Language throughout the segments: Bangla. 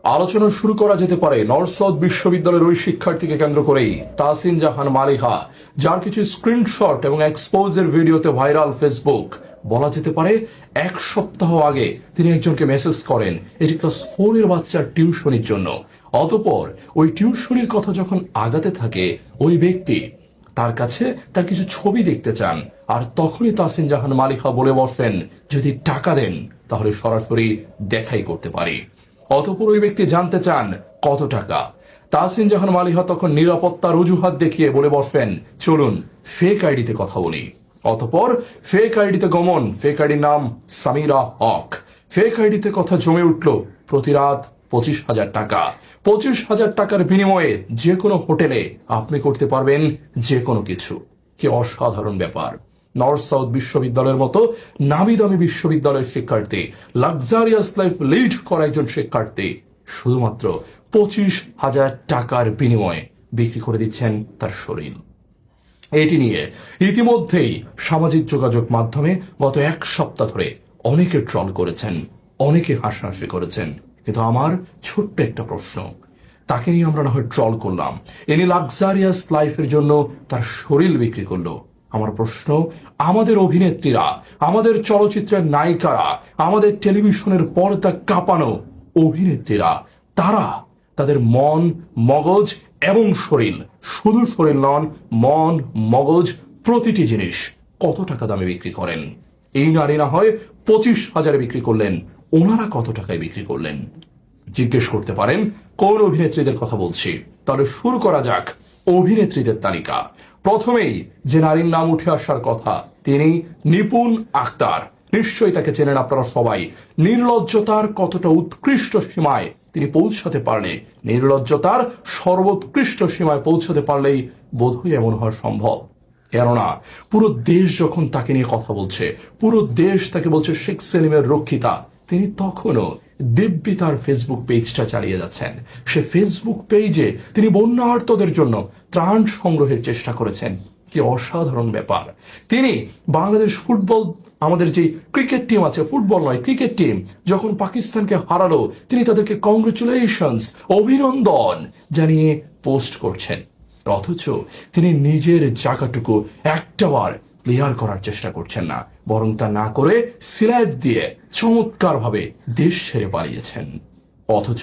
আলোচনা শুরু করা যেতে পারে নর্থ সাউথ বিশ্ববিদ্যালয়ের ওই শিক্ষার্থীকে কেন্দ্র করেই। তাসিন জাহান মালিহা, যার কিছু স্ক্রিনশট এবং এক্সপোজের ভিডিওতে ভাইরাল ফেসবুক। বলা যেতে পারে 1 সপ্তাহ আগে তিনি একজনকে মেসেজ করেন এটি ক্লাস 4 এর বাচ্চার টিউশনির জন্য। অতঃপর ওই টিউশনির কথা যখন আগাতে থাকে, ওই ব্যক্তি তার কাছে তার কিছু ছবি দেখতে চান, আর তখনই তাসিন জাহান মালিহা বলে বসেন যদি টাকা দেন তাহলে সরাসরি দেখাই করতে পারি। অতঃপর ওই ব্যক্তি জানতে চান কত টাকা। তাসিন জাহান মালিহা তখন নিরাপত্তার অজুহাত দেখিয়ে বলে বসেন চলুন ফেক আইডিতে কথা বলি। অতঃপর ফেক আইডিতে গমন। ফেক আইডির নাম সামিরা হক। ফেক আইডিতে কথা জমে উঠল প্রতি রাত 25,000 টাকা। 25,000 টাকার বিনিময়ে যে কোনো হোটেলে আপনি করতে পারবেন যে কোনো কিছু। কি অসাধারণ ব্যাপার! নর্থ সাউথ বিশ্ববিদ্যালয়ের মতো নামি দামি বিশ্ববিদ্যালয়ের শিক্ষার্থী, লাক্সারিয়াস লাইফ লিড করা একজন শিক্ষার্থী শুধুমাত্র 25,000 টাকার বিনিময়ে বিক্রি করে দিচ্ছেন তার শরীর। এটি নিয়ে ইতিমধ্যেই সামাজিক যোগাযোগ মাধ্যমে গত 1 সপ্তাহ ধরে অনেকে ট্রল করেছেন, অনেকে হাসাহাসি করেছেন। কিন্তু আমার ছোট্ট একটা প্রশ্ন, তাকে নিয়ে আমরা না হয় ট্রল করলাম, এনি লাক্সারিয়াস লাইফের জন্য তার শরীর বিক্রি করলো। আমার প্রশ্ন, আমাদের অভিনেত্রীরা, আমাদের চলচ্চিত্রের নায়িকারা, আমাদের টেলিভিশনের পর্দা কাঁপানো অভিনেত্রীরা, তারা তাদের মন, মগজ এবং শরীর, শুধু শরীর নন, মন, মগজ, প্রতিটি জিনিস কত টাকা দামে বিক্রি করেন? এই নারী না হয় 25,000 বিক্রি করলেন, ওনারা কত টাকায় বিক্রি করলেন? জিজ্ঞেস করতে পারেন কোন অভিনেত্রীদের কথা বলছি। তাহলে শুরু করা যাক অভিনেত্রীদের তালিকা। প্রথমেই যে নারীর নাম উঠে আসার কথা, তিনি নিপুণ আক্তার। নিশ্চয়ই তাকে চেনেন আপনারা সবাই। নির্লজ্জতার কতটা উৎকৃষ্ট সীমায় তিনি পৌঁছাতে পারলে, নির্লজ্জতার সর্বোৎকৃষ্ট সীমায় পৌঁছাতে পারলেই বোধহয় এমন হওয়া সম্ভব। কেননা পুরো দেশ যখন তাকে নিয়ে কথা বলছে, পুরো দেশ তাকে বলছে শেখ সেলিমের রক্ষিতা, তিনি তখনও দিব্যি তার ফেসবুক পেজটা চালিয়ে যাচ্ছেন। সে ফেসবুক পেজে তিনি বন্যার্তদের জন্য ত্রাণ সংগ্রহের চেষ্টা করেছেন। কি অসাধারণ ব্যাপার! তিনি বাংলাদেশ ফুটবল, আমাদের যে ক্রিকেট টিম আছে, ফুটবল নয় ক্রিকেট টিম, যখন পাকিস্তানকে হারালো, তিনি তাদেরকে কংগ্রেচুলেশনস, অভিনন্দন জানিয়ে পোস্ট করছেন। অথচ তিনি নিজের জায়গাটুকু একটাবার ক্লিয়ার করার চেষ্টা করছেন না, বরং তা না করে সিলেট দিয়ে চমৎকার ভাবে দেশ ছেড়ে পালিয়েছেন। অথচ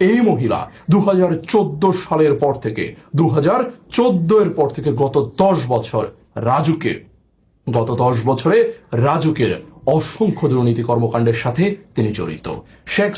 এই মহিলা 2014 সালের পর থেকে, 2014 এর পর থেকে গত 10 বছর রাজুকের অসংখ্য দুর্নীতি কর্মকাণ্ডের সাথে তিনি জড়িত। শেখ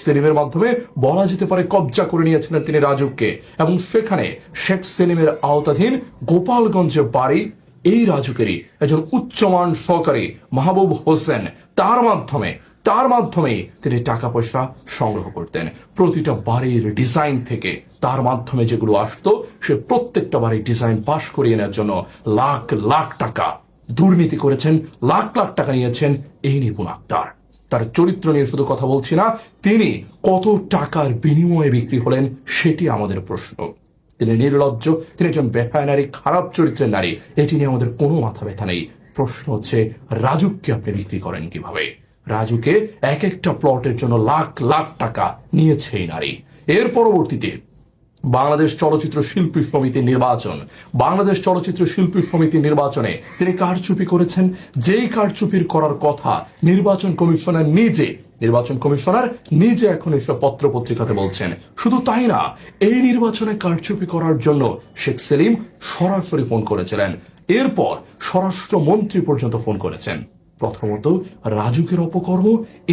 সেলিমের মাধ্যমে বলা যেতে পারে কবজা করে নিয়েছিলেন তিনি রাজুককে, এবং সেখানে শেখ সেলিমের আওতাধীন গোপালগঞ্জে বাড়ি এই রাজুকেরই একজন উচ্চমান সহকারী মাহবুব হোসেন, তার মাধ্যমে তিনি টাকা পয়সা সংগ্রহ করতেন। প্রতিটা বাড়ির ডিজাইন থেকে তার মাধ্যমে যেগুলো আসতো, সে প্রত্যেকটা বাড়ির ডিজাইন পাশ করিয়ে নেওয়ার জন্য লাখ লাখ টাকা দুর্নীতি করেছেন, লাখ লাখ টাকা নিয়েছেন এই নিপুণ আক্তার। তার চরিত্র নিয়ে শুধু কথা বলছি না, তিনি কত টাকার বিনিময়ে বিক্রি হলেন সেটি আমাদের প্রশ্ন। তিনি নির্লজ্জ, তিনি একজন বেহায়া নারী, খারাপ চরিত্রের নারী, এটি নিয়ে আমাদের কোনো মাথা ব্যথা নেই। প্রশ্ন হচ্ছে রাজুককে আপনি বিক্রি করেন কিভাবে? রাজুকে এক একটা প্লটের জন্য লাখ লাখ টাকা নিয়েছে এই নারী। এর পরবর্তীতে বাংলাদেশ চলচ্চিত্র শিল্পী সমিতির নির্বাচনে তিনি কারচুপি করেছেন। যেই কারচুপির করার কথা নির্বাচন কমিশনার নিজে এখন এসব পত্র পত্রিকাতে বলছেন। শুধু তাই না, এই নির্বাচনে কারচুপি করার জন্য শেখ সেলিম সরাসরি ফোন করেছিলেন, এরপর স্বরাষ্ট্রমন্ত্রী পর্যন্ত ফোন করেছেন। প্রথমত রাজুকের অপকর্ম,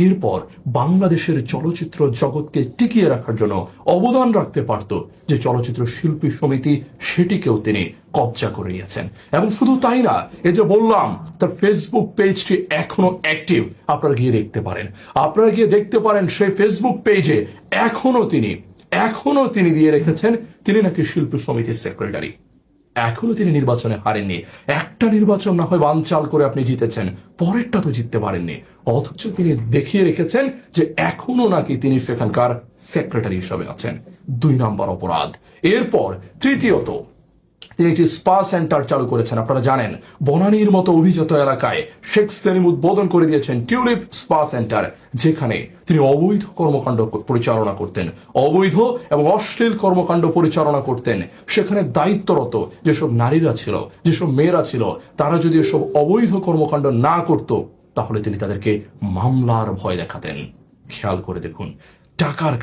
এরপর বাংলাদেশের চলচ্চিত্র জগৎকে টিকিয়ে রাখার জন্য অবদান রাখতে পারত যে চলচ্চিত্র শিল্পী সমিতি, সেটিকেও তিনি কবজা করে নিয়েছেন। এবং শুধু তাই না, এই যে বললাম তার ফেসবুক পেজটি এখনো অ্যাক্টিভ, আপনারা গিয়ে দেখতে পারেন সেই ফেসবুক পেজে এখনো তিনি দিয়ে রেখেছেন তিনি নাকি শিল্পী সমিতির সেক্রেটারি। এখনো তিনি নির্বাচনে হারেননি। একটা নির্বাচন না হয় বানচাল করে আপনি জিতেছেন, পরেরটা তো জিততে পারেননি। অথচ তিনি দেখিয়ে রেখেছেন যে এখনো নাকি তিনি সেখানকার সেক্রেটারি হিসাবে আছেন। 2 নম্বর অপরাধ। এরপর তিনি একটি স্পা সেন্টার চালু করেছেন। আপনারা জানেন বনানীর মতো অভিজাত এলাকায় শেখ সেলিম উদ্বোধন করে দিয়েছেন টিউলিপ স্পা সেন্টার, যেখানে তিনি অবৈধ কর্মকাণ্ড পরিচালনা করতেন, অবৈধ এবং অশ্লীল কর্মকাণ্ড পরিচালনা করতেন। সেখানে দায়িত্বরত যেসব নারীরা ছিল, যেসব মেয়েরা ছিল, তারা যদি এসব অবৈধ কর্মকাণ্ড না করত, তাহলে তিনি তাদেরকে মামলার ভয় দেখাতেন। খেয়াল করে দেখুন, টাকার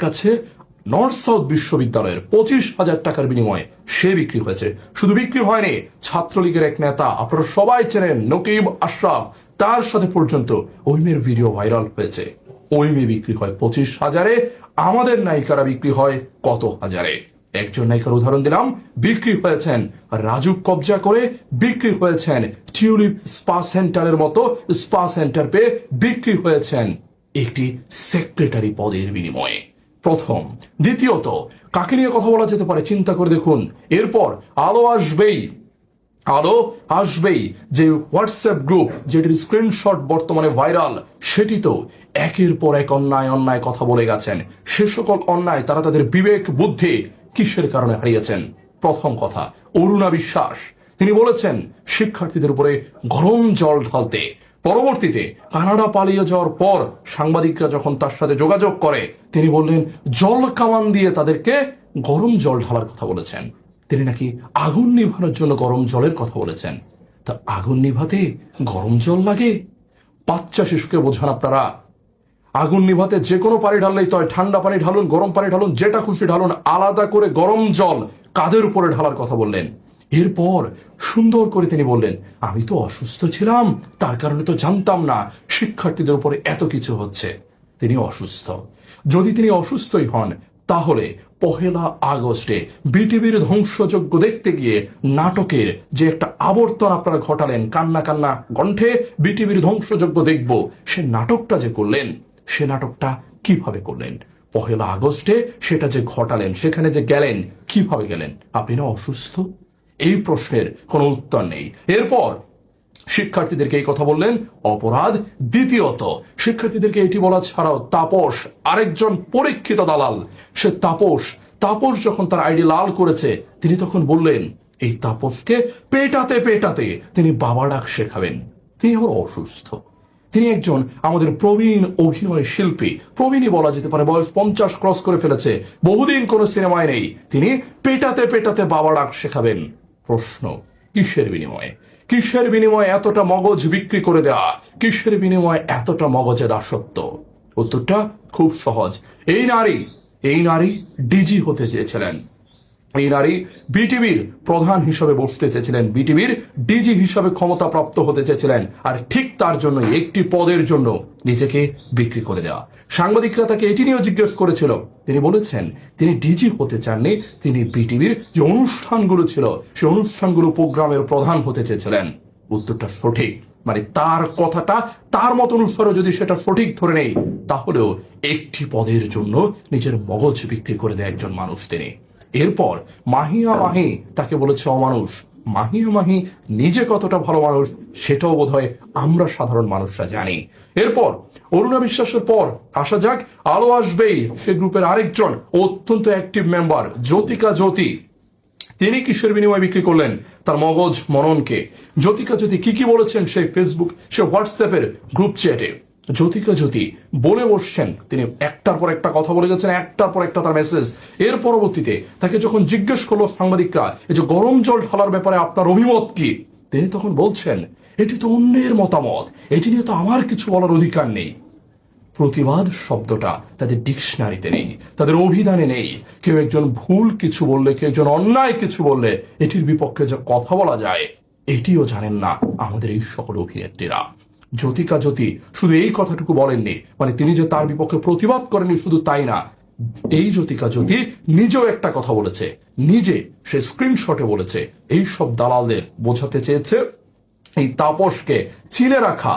কাছে নর্থ সাউথ বিশ্ববিদ্যালয়ের 25,000 টাকার বিনিময়ে সে বিক্রি হয়েছে। শুধু বিক্রি হয়নি, ছাত্রলীগের এক নেতা, আপনারা সবাই চেনেন নকিব আশরাফ, তার সাথে পর্যন্ত ওই মেয়ের ভিডিও ভাইরাল হয়েছে। ওই মেয়ে বিক্রি হয় 25,000-এ, আমাদের নায়িকারা বিক্রি হয় কত হাজারে। একজন নায়িকার উদাহরণ দিলাম, বিক্রি হয়েছেন রাজুক কবজা করে, বিক্রি হয়েছেন টিউলিপ স্পা সেন্টারের মতো স্পা সেন্টার পেয়ে, বিক্রি হয়েছেন একটি সেক্রেটারি পদের বিনিময়ে। প্রথম। দ্বিতীয়ত, কাকে নিয়ে কথা বলা যেতে পারে চিন্তা করে দেখুন। এরপর আলো আসবেই যে হোয়াটসঅ্যাপ গ্রুপ যেটির স্ক্রিনশট বর্তমানে ভাইরাল, সেটি তো একের পর এক অন্যায় কথা বলে গেছেন। সে সকল অন্যায় তারা তাদের বিবেক বুদ্ধি কিসের কারণে হারিয়েছেন। প্রথম কথা, অরুণা বিশ্বাস, তিনি বলেছেন শিক্ষার্থীদের উপরে গরম জল ঢালতে। পরবর্তীতে কানাডা পালিয়ে যাওয়ার পর সাংবাদিকরা যখন তার সাথে যোগাযোগ করে, তিনি বললেন জল কামান দিয়ে তাদেরকে গরম জল ঢালার কথা বলেছেন। তিনি নাকি আগুন নিভানোর জন্য গরম জলের কথা বলেছেন। তা আগুন নিভাতে গরম জল লাগে? বাচ্চা শিশুকে বোঝান আপনারা। আগুন নিভাতে যে কোনো পানি ঢাললেই তো হয়, ঠান্ডা পানি ঢালুন, গরম পানি ঢালুন, যেটা খুশি ঢালুন, আলাদা করে গরম জল কাদের উপরে ঢালার কথা বললেন। এরপর সুন্দর করে তিনি বললেন, আমি তো অসুস্থ ছিলাম, তার কারণে তো জানতাম না শিক্ষার্থীদের উপরে এত কিছু হচ্ছে। তিনি অসুস্থ। যদি তিনি অসুস্থই হন, তাহলে 1 আগস্টে বিটিভির ধ্বংসযজ্ঞ দেখতে গিয়ে নাটকের যে একটা আবর্তন আপনারা ঘটালেন, কান্না কান্না কণ্ঠে বিটিভির ধ্বংসযজ্ঞ দেখব, সে নাটকটা যে করলেন, সে নাটকটা কিভাবে করলেন? 1 আগস্টে সেটা যে ঘটালেন, সেখানে যে গেলেন, কিভাবে গেলেন? আপনি না অসুস্থ? এই প্রশ্নের কোনো উত্তর নেই। এরপর শিক্ষার্থীদেরকে এই কথা বললেন, অপরাধ। দ্বিতীয়ত, শিক্ষার্থীদেরকে এটি বলা ছাড়াও তাপস, আরেকজন পরীক্ষিত দালাল, সে তাপস যখন তার আইডি লাল করেছে, তিনি তখন বললেন এই তাপসকে পেটাতে তিনি বাবা ডাক শেখাবেন। তিনি আবার অসুস্থ। তিনি একজন আমাদের প্রবীণ অভিনয় শিল্পী, প্রবীণই বলা যেতে পারে, বয়স 50 ক্রস করে ফেলেছে, বহুদিন কোনো সিনেমায় নেই, তিনি পেটাতে বাবা ডাক শেখাবেন। প্রশ্ন, কিসের বিনিময়ে এতটা মগজ বিক্রি করে দেওয়া? কিসের বিনিময়ে এতটা মগজে দাসত্ব? উত্তরটা খুব সহজ। এই নারী ডিজি হতে চেয়েছিলেন। এই নারী বিটিভির প্রধান হিসেবে বসতে চেয়েছিলেন, বিটিভির ডিজি হিসাবে ক্ষমতাপ্রাপ্ত হতে চেয়েছিলেন। আর ঠিক তার জন্য একটি পদের জন্য নিজেকে বিক্রি করে দেওয়া। সাংবাদিকরা তাকে এটি নিয়েও জিজ্ঞেস করেছিল, তিনি বলেছেন তিনি ডিজি হতে চাননি, তিনি বিটিভির যে অনুষ্ঠানগুলো ছিল সে অনুষ্ঠানগুলো প্রোগ্রামের প্রধান হতে চেয়েছিলেন। উত্তরটা সঠিক। মানে তার কথাটা, তার মত অনুসারে যদি সেটা সঠিক ধরে নেই, তাহলেও একটি পদের জন্য নিজের মগজ বিক্রি করে দেয় একজন মানুষ তিনি। এরপর মাহিয়া মাহি তাকে বলেছে অমানুষ। মাহিয়া মাহি নিজে কতটা ভালো মানুষ সেটাও বোধহয় আমরা সাধারণ মানুষরা জানি। এরপর অরুণা বিশ্বাসের পর আসা যাক আলো আসবেই, সে গ্রুপের আরেকজন অত্যন্ত অ্যাক্টিভ মেম্বার জ্যোতিকা জ্যোতি। তিনি কিসের বিনিময়ে বিক্রি করলেন তার মগজ মননকে? জ্যোতিকা জ্যোতি কি বলেছেন সেই ফেসবুক, সে হোয়াটসঅ্যাপের গ্রুপ চ্যাটে? জ্যোতিকা জ্যোতি বলে বসছেন, তিনি একটার পর একটা কথা বলে গেছেন, একটার পর একটা তার মেসেজ। এর পরবর্তীতে তাকে যখন জিজ্ঞেস করলো সাংবাদিকরা এই যে গরম জল ঢালার ব্যাপারে আপনার অভিমত কি, তিনি তখন বলছেন এটি তো অন্যের মতামত, এটি নিয়ে তো আমার কিছু বলার অধিকার নেই। প্রতিবাদ শব্দটা তাদের ডিকশনারিতে নেই, তাদের অভিধানে নেই। কেউ একজন ভুল কিছু বললে, কেউ একজন অন্যায় কিছু বললে এটির বিপক্ষে যে কথা বলা যায়, এটিও জানেন না আমাদের এই সকল অভিনেত্রীরা। জ্যোতিকা জ্যোতি শুধু এই কথাটুকু বলেননি, মানে তিনি যে তার বিপক্ষে প্রতিবাদ করেননি শুধু তাই না, এই জ্যোতিকা জ্যোতি নিজেও একটা কথা বলেছে, নিজে সে স্ক্রিনশটে বলেছে, এই সব দালালদের বোঝাতে চেয়েছে এই তাপসকে চিনে রাখা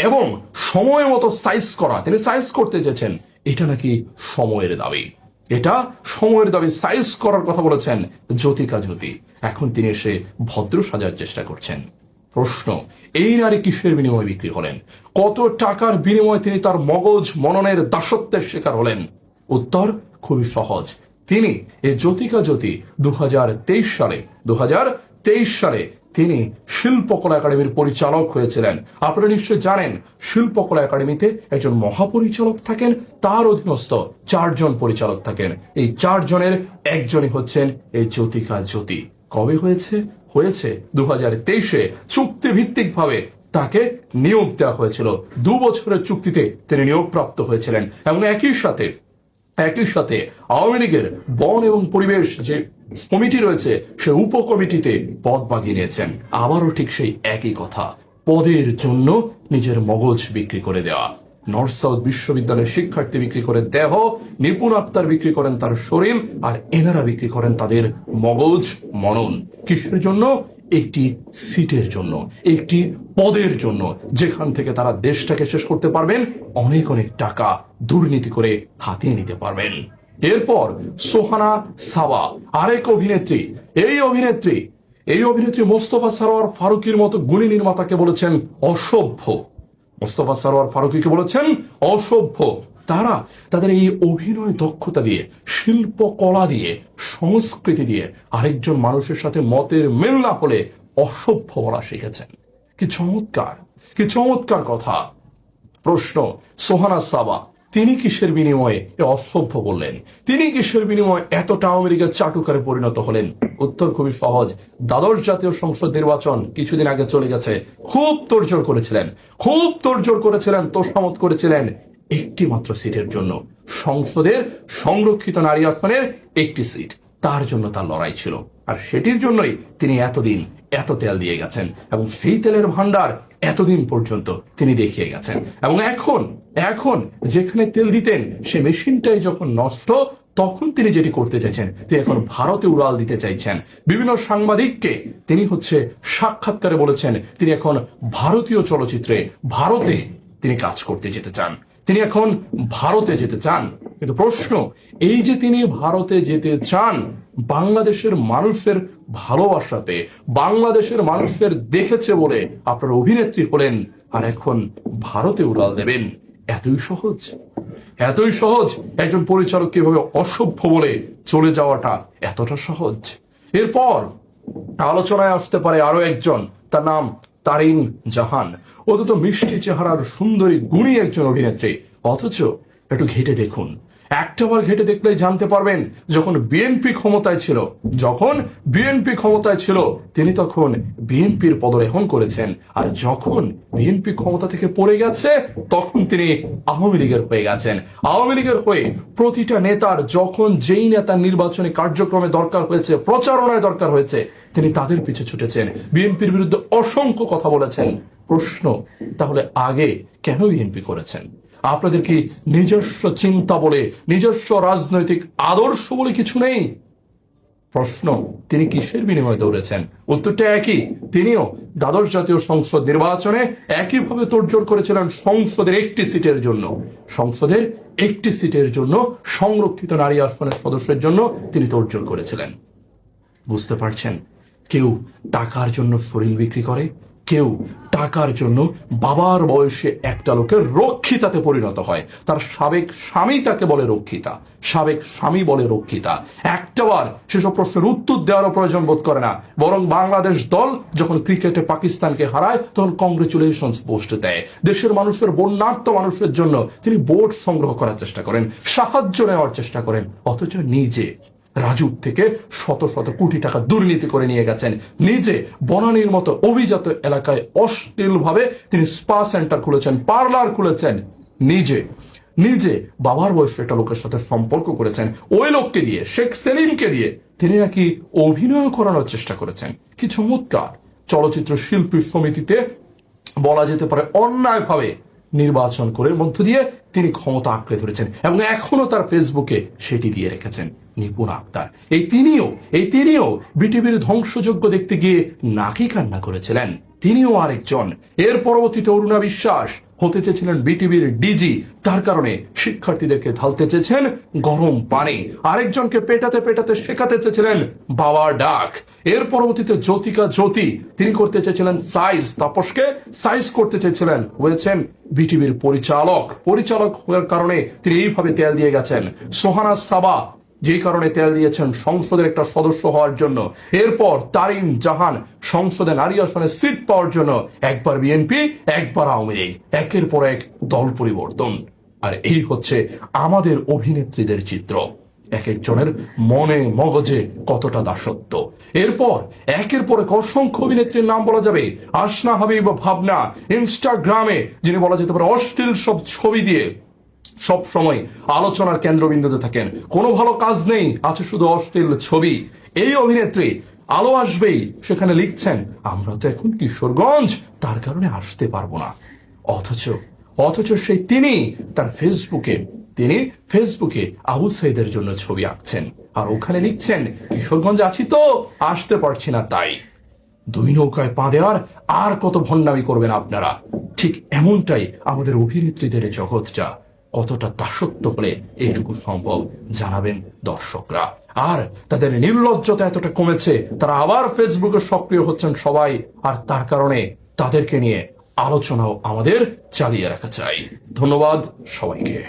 এবং সময় মতো সাইজ করা। তিনি সাইজ করতে চেয়েছেন, এটা নাকি সময়ের দাবি, এটা সময়ের দাবি, সাইজ করার কথা বলেছেন জ্যোতিকা জ্যোতি। এখন তিনি এসে ভদ্র সাজার চেষ্টা করছেন। প্রশ্ন, এই নারী কিসের বিনিময়ে বিক্রি হলেন? কত টাকার বিনিময়ে তিনি তার মগজ মননের দাসত্বের শিকার হলেন? উত্তর খুবই সহজ, তিনি এই জ্যোতিকা জ্যোতি 2023 সালে তিনি শিল্পকলা একাডেমির পরিচালক হয়েছিলেন। আপনারা নিশ্চয় জানেন শিল্পকলা একাডেমিতে একজন মহাপরিচালক থাকেন, তার অধীনস্থ 4 জন পরিচালক থাকেন। এই 4 জনের একজনই হচ্ছেন এই জ্যোতিকা জ্যোতি। কবে হয়েছে? 2023-এ চুক্তিভিত্তিক ভাবে তাকে নিয়োগ দেওয়া হয়েছিল। 2 বছরের চুক্তিতে তিনি নিয়োগপ্রাপ্ত হয়েছিলেন এবং একই সাথে আওয়ামী লীগের বন এবং পরিবেশ যে কমিটি রয়েছে সে উপকমিটিতে পদ বাগিয়ে নিয়েছেন। আবারও ঠিক সেই একই কথা, পদের জন্য নিজের মগজ বিক্রি করে দেওয়া। নর্থ সাউথ বিশ্ববিদ্যালয়ের শিক্ষার্থী বিক্রি করে দেহ, নিপুণ আক্তার বিক্রি করেন তার শরীর, আর এনারা বিক্রি করেন তাদের মগজ মনন। কিসের জন্য? একটি সিটের জন্য, একটি পদের জন্য, যেখান থেকে তারা দেশটাকে শেষ করতে পারবেন, অনেক অনেক টাকা দুর্নীতি করে হাতিয়ে নিতে পারবেন। এরপর সোহানা সাবা, আরেক অভিনেত্রী। এই অভিনেত্রী মোস্তফা সরোয়ার ফারুকীর মতো গুণী নির্মাতাকে বলেছেন অসভ্য। মোস্তফা সরোয়ার ফারুকীকে বলেছেন অসভ্য। তারা তাদের এই অভিনয় দক্ষতা দিয়ে, শিল্পকলা দিয়ে, সংস্কৃতি দিয়ে আরেকজন মানুষের সাথে মতের মিল না হলে অসভ্য বলা শিখেছেন। কি চমৎকার কথা। প্রশ্ন, সোহানা সাবা তিনি কিসের বিনিময়ে অসভ্য বললেন? তিনি কিসের বিনিময়ে এতটা আওয়ামী লীগের চাটুকারে পরিণত হলেন? উত্তর খুবই সহজ। দ্বাদশ জাতীয় সংসদ নির্বাচন কিছুদিন আগে চলে গেছে। খুব তোড়জোড় করেছিলেন, তোষামত করেছিলেন একটি মাত্র সিটের জন্য, সংসদের সংরক্ষিত নারী আসনের একটি সিট। তার জন্য তার লড়াই ছিল, আর সেটির জন্যই তিনি এতদিন এত তেল দিয়ে গেছেন এবং সেই তেলের ভান্ডার এতদিন পর্যন্ত তিনি দেখিয়ে গেছেন। এবং এখন যেখানে তেল দিতেন সে মেশিনটাই যখন নষ্ট, তখন তিনি যেটি করতে চাইছেন, তিনি এখন ভারতে উড়াল দিতে চাইছেন। বিভিন্ন সাংবাদিককে তিনি সাক্ষাৎকারে বলেছেন তিনি এখন ভারতীয় চলচ্চিত্রে ভারতে তিনি কাজ করতে যেতে চান, তিনি এখন ভারতে যেতে চান। কিন্তু প্রশ্ন, এই যে তিনি ভারতে যেতে চান, বাংলাদেশের মানুষের ভালোবাসাতে, বাংলাদেশের মানুষের দেখেছে বলে আপনার অভিনেত্রী হলেন, আর এখন ভারতে উড়াল দেবেন? এতই সহজ একজন পরিচালক কিভাবে অসভ্য বলে চলে যাওয়াটা এতটা সহজ। এরপর আলোচনায় আসতে পারে আরো একজন, তার নাম তারিন জাহান। অত্যন্ত মিষ্টি চেহারার সুন্দরী গুণী একজন অভিনেত্রী, অথচ একটু ঘেটে দেখুন, একটাবার ঘেটে দেখলেই জানতে পারবেন যখন বিএনপি ক্ষমতায় ছিল তিনি তখন বিএনপির পদরেহন করেছেন, আর যখন বিএনপি ক্ষমতা থেকে পড়ে গেছে তখন তিনি আওয়ামী লীগের হয়ে গেছেন। আওয়ামী লীগের হয়ে প্রতিটা নেতার যখন যেই নেতার নির্বাচনী কার্যক্রমে দরকার হয়েছে, প্রচারণায় দরকার হয়েছে, তিনি তাদের পিছে ছুটেছেন, বিএনপির বিরুদ্ধে অসংখ্য কথা বলেছেন। প্রশ্ন, তাহলে আগে কেন বিএনপি করেছেন? আপনাদের কি নিজস্ব চিন্তা বলে, নিজস্ব রাজনৈতিক আদর্শ বলে কিছু নেই? প্রশ্ন, তিনি কিসের বিনিময়ে দৌড়েছেন? উত্তরটা একই, তিনিও দ্বাদশ জাতীয় সংসদ নির্বাচনে একইভাবে তোড়জোড় করেছিলেন সংসদের একটি সিটের জন্য, সংরক্ষিত নারী আসনের সদস্যের জন্য তিনি তোড়জোড় করেছিলেন। বুঝতে পারছেন, কেউ টাকার জন্য শরীর বিক্রি করে, কেউ টাকার জন্য বাবার বয়সে একটা লোকের রক্ষিতাতে পরিণত হয়। তার সাবেক স্বামী তাকে বলে রক্ষিতা, একটাবার সেসব প্রশ্নের উত্তর দেওয়ারও প্রয়োজন বোধ করে না, বরং বাংলাদেশ দল যখন ক্রিকেটে পাকিস্তানকে হারায় তখন কংগ্রেচুলেশনস পোস্ট দেয়। দেশের মানুষের, বন্যার্ত মানুষের জন্য তিনি ভোট সংগ্রহ করার চেষ্টা করেন, সাহায্য নেওয়ার চেষ্টা করেন, অথচ নিজে রাজুক থেকে শত শত কোটি টাকা দুর্নীতি করে নিয়ে গেছেন। নিজে বনানীর মতো অভিজাত এলাকায় অশ্লীল ভাবে তিনি স্পা সেন্টার খুলেছেন, পার্লার খুলেছেন, নিজে বাবার বয়সের একটা লোকের সাথে সম্পর্ক করেছেন, ওই লোককে দিয়ে, শেখ সেলিমকে দিয়ে তিনি নাকি অভিনয় করানোর চেষ্টা করেছেন। কি চমৎকার! চলচ্চিত্র শিল্পী সমিতিতে বলা যেতে পারে অন্যায়ভাবে নির্বাচন করে মধ্য দিয়ে তিনি ক্ষমতা আঁকড়ে ধরেছেন এবং এখনো তার ফেসবুকে সেটি দিয়ে রেখেছেন। নিপুণ আক্তার, এই তিনিও বিটিভির ধ্বংসযজ্ঞ দেখতে গিয়ে নাকি কান্না করেছিলেন, তিনিও আরেকজন। এর পরবর্তীতে অরুণা বিশ্বাস হতে চেয়েছিলেন বিটিভির ডিজি, তার কারণে শিক্ষার্থীদেরকে ঢালতে চেয়েছেন গরম পানি, আরেকজনকে পেটাতে শেখাতে চেয়েছিলেন বাবার ডাক। এর পরবর্তীতে জ্যোতিকা জ্যোতি, তিনি করতে চেয়েছিলেন তাপসকে সাইজ করতে চেয়েছিলেন, হয়েছেন বিটিভির পরিচালক হওয়ার কারণে তিনি এইভাবে তেল দিয়ে গেছেন। সোহানা সাবা যে কারণে তেল দিয়েছেন সংসদের একটা সদস্য হওয়ার জন্য। এরপর তারিন জাহান সংসদে নারী আসনে সিট পাওয়ার জন্য একবার বিএনপি, একবার আওয়ামী লীগ, একের পর এক দল পরিবর্তন। আর এই হচ্ছে আমাদের অভিনেত্রীদের চিত্র, এক একজনের মনে মগজে কতটা দাসত্ব। এরপর একের পর এক অসংখ্য অভিনেত্রীর নাম বলা যাবে। আসনা হাবিব ভাবনা ইনস্টাগ্রামে যিনি বলা যেতে পারে অশ্লীল সব ছবি দিয়ে সব সময় আলোচনার কেন্দ্রবিন্দুতে থাকেন, কোনো ভালো কাজ নেই, আছে শুধু অশ্লীল ছবি। এই অভিনেত্রী আলো আসবেই সেখানে লিখছেন আমরা তো এখন কিশোরগঞ্জ, তার কারণে আসতে পারবো না। অথচ সেই তিনি ফেসবুকে আবু সাইদের জন্য ছবি আঁকছেন আর ওখানে লিখছেন কিশোরগঞ্জ আছি তো আসতে পারছি না তাই। দুই নৌকায় পা দেওয়ার আর কত ভণ্ডামি করবেন আপনারা। ঠিক এমনটাই আমাদের অভিনেত্রীদের জগৎটা, কতটা দাসত্ব হলে এইটুকু সম্ভব জানাবেন দর্শকরা। আর তাদের নির্লজ্জতা এতটা কমেছে, তারা আবার ফেসবুকে সক্রিয় হচ্ছেন সবাই, আর তার কারণে তাদেরকে নিয়ে আলোচনাও আমাদের চালিয়ে রাখা চাই। ধন্যবাদ সবাইকে।